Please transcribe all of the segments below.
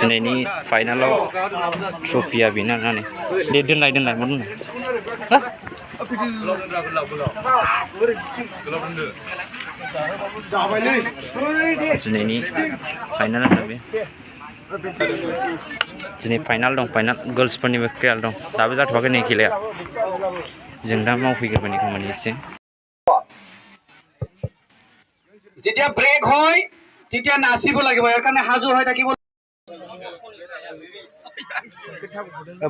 दिनैनि फाइनालाव ट्रफिया बेनो नानै दे दोनलाय मा दोनलाय दिनैनि फाइनाल बे दिनै फाइनाल दं फाइनाल गर्ल्सफोरनिबो खेला दं दाबो जाथ'वाखै नै खेलाया जों दा मावफैग्रोबायनि खामानि एसे যেতিয়া ব্রেক হয় তেতিয়া নাচিব লাগিব এখানে হাজু হৈ থাকিব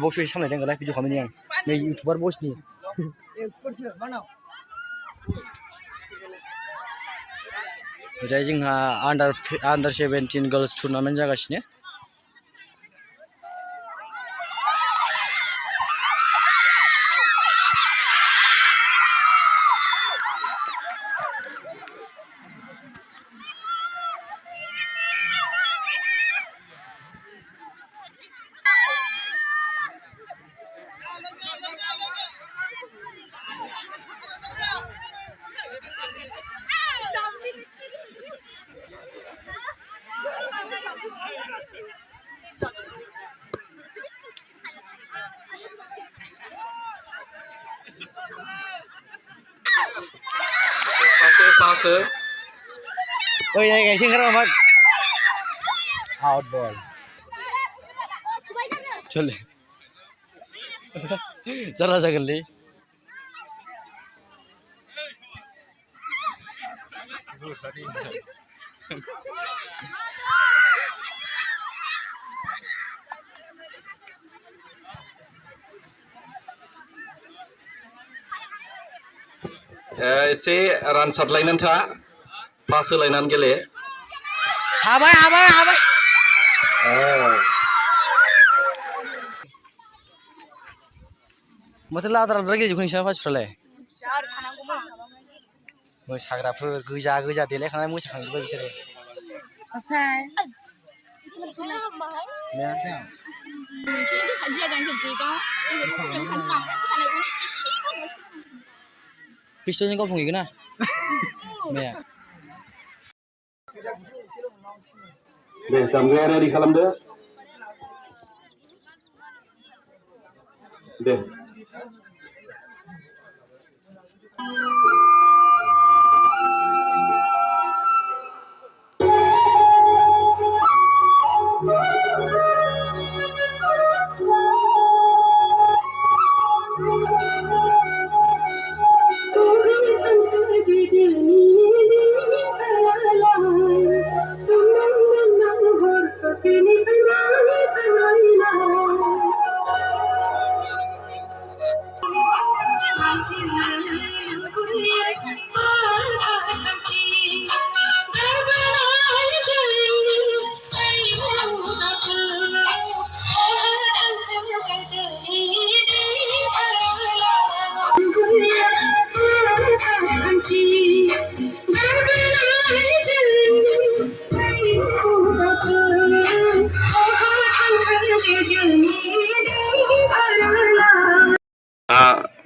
बक्स सामलायदों गलाय भिडिअ खालामनि आं नै इउटिउबार बसनि ओरै जोंहा आन्डार 17 गर्ल्स टुर्नामेन्ट जागासिनो पास ओइ नै गायसिन खारा मा आउट बल चल जरा जागोनलै एसे रान सारलायनानै था पास होलायनानै गेले हाबाय माथो लाद्रा गेलेजोबखायो नोंसिना मानसिफ्रालाय मोसाग्राफोर गोजा देलायखांनानै मोसाखांजोब्बाय बिसोरो पिस्तलजों गावफुंहैगोन ना माया दे दामग्राया रेडि खालामदो दे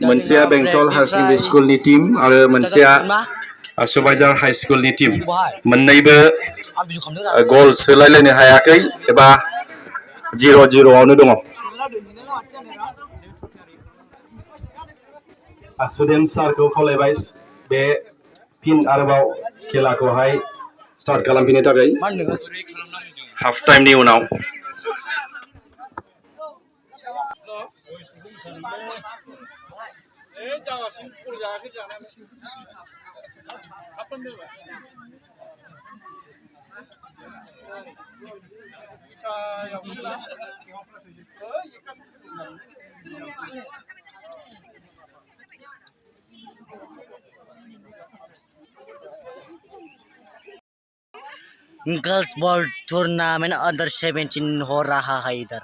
मोनसेया बेंटल हायर सेकेन्डारि स्कुलनि टीम आरो मोनसेया सुबाइजार हाई स्कुलनि टीम मोननैबो गल सोलायलायनो हायाखै एबा 0-0 आवनो दङ स्टुडेन्ट सारखौ खावलायबाय बे फिन आरोबाव खेलाखौहाय स्टार्ट खालामफिननो थाखाय हाफ टाइमनि उनाव गर्ल्स बॉल टूर्नामेंट अंडर 17 हो रहा है इधर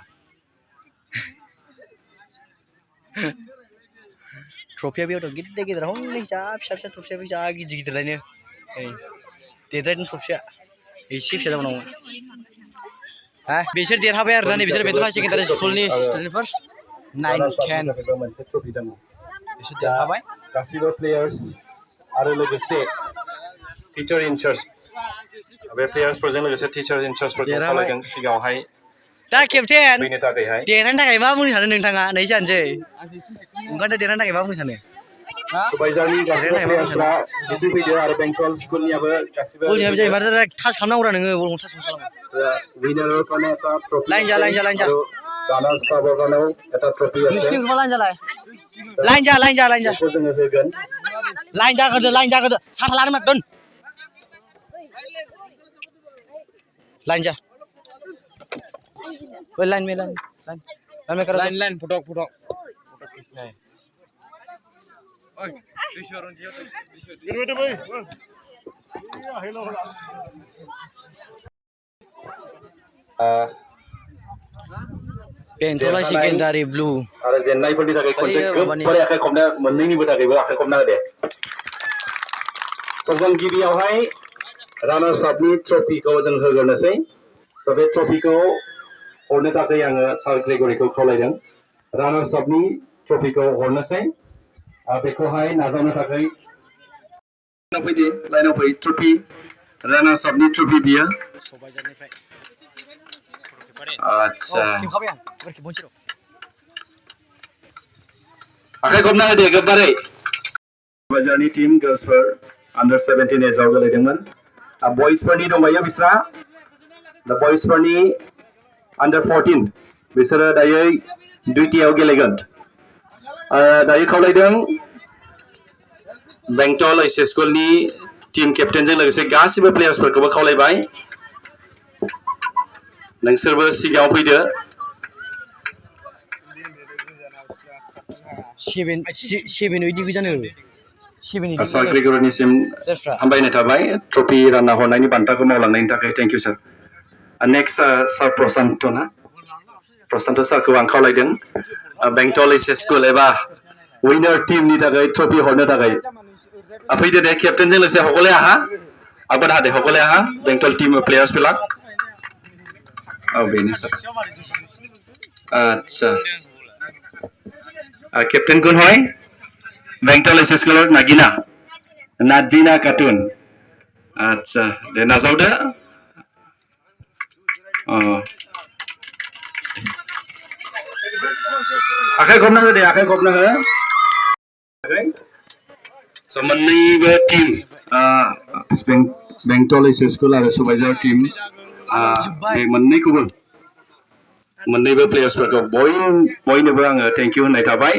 ट्रफिया बेयाव दं गिदिर हनै जा फिसा ट्रफिया जा गिदिर लायनो देद्रायदों ट्रफिया एसे फिसा जाबावनांगौ हा बिसोर देरहाबाय आरो ना बिसोर बेंटल हाई सेकेन्डारि स्कुलनि स्टुडेन्टफोर 9-10 मोनसे ट्रफि दङ बिसोर देरहाबाय गासिबो प्लेयार्स आरो लोगोसे टीचार इनचार्ज बे प्लेयार्सफोरजों लोगोसे टीचार इनचार्जफोरखौ खावलायदों सिगाङावहाय दा केप्टेन फैनो थाखायहाय देरहानो थाखाय मा बुंनो सानो नोंथाङा नै जानोसै ओंखायनो देरहानो थाखाय मा बुंनो सानो सुबाइजारनि गासिबो प्लेयार्सफ्रा बिथिं फैदो आरो बेंटल स्कुलनियाबो गासिबो बल जोंहाबो जायो माथो टाच खालामनांगौरा नोङो बलखौ टाच खालामो विनारफोरनो এটা ট্রফি লাইন যা আৰু রানার্স আপৰ কাৰণেও এটা ট্ৰফি আছে नोंसिनि ओंखामा लाइन जा लाइन जा बेखौ जोङो होगोन लाइन जाग्रोदो साथा लानो दोन लाइन जा ओइ लाइन में लाइन फटक खिंचना है ओए बेंटला सेकेन्डारि ब्लु आरो जेन्नायफोरनि थाखाय खनसे गोबारै आखाइ खबना मोननैनिबो थाखायबो आखाइ खबना होदे स' जों गिबियावहाय रानार्स आपनि ट्रफिखौ जों होग्रोनोसै स' बे ट्रफिखौ हरनो थाखाय आङो सार ग्रेगरिखौ खावलायदों रानार्स आपनि ट्रफिखौ हरनोसै बेखौहाय नाजावनो थाखाय फैदो लाइनाव फै ट्रफि रानार्स आपनि ट्रफि बियो आच्छा आखाइ खबना होदे गोबारै बाजारनि टीम गर्ल्सफोर अंडर 17 एजाव गेलेदोंमोन बयसफोरनि दंबायो बिस्रा दा बयसफोरनि अंडर 14 बिसोरो दायो दुइटियाव गेलेगोन दायो खावलायदों बेंटल एस स्कुलनि टीम केप्टेनजों लोगोसे गासिबो प्लेयार्सफोरखौबो खावलायबाय नोंसोरबो सिगाङाव फैदो सेभेन ओइटि गोजानो सार ग्रेगरिनिसिम हामबायनाय थाबाय ट्रफि रानना हरनायनि बान्थाखौ मावलांनायनि थाखाय थेंक इउ सार नेक्स्ट सार प्रशान्त सारखौ आं खावलायदों बेंटल एस स्कुल एबा विनार टीमनि थाखाय ट्रफि हरनो थाखाय फैदो दे केप्टेनजों लोगोसे हकले आहा आबाद हादे हकले आहा बेंटल टीम प्लेयार्स फिलाक औ बेनो सार आच्छा केप्टेन कोन হয় बेंटल एस स्कुलर नागिना नाजिना कार्टुन आच्छा दे नाजावदो आखाइ खबना हो दे आखाइ खबना हो स' मोननैबो टीम बेंटल एस स्कुल आरो सुबाइजार टीम बे मोननैबो प्लेयार्सफोरखौ बयनोबो आङो थेंक इउ होननाय थाबाय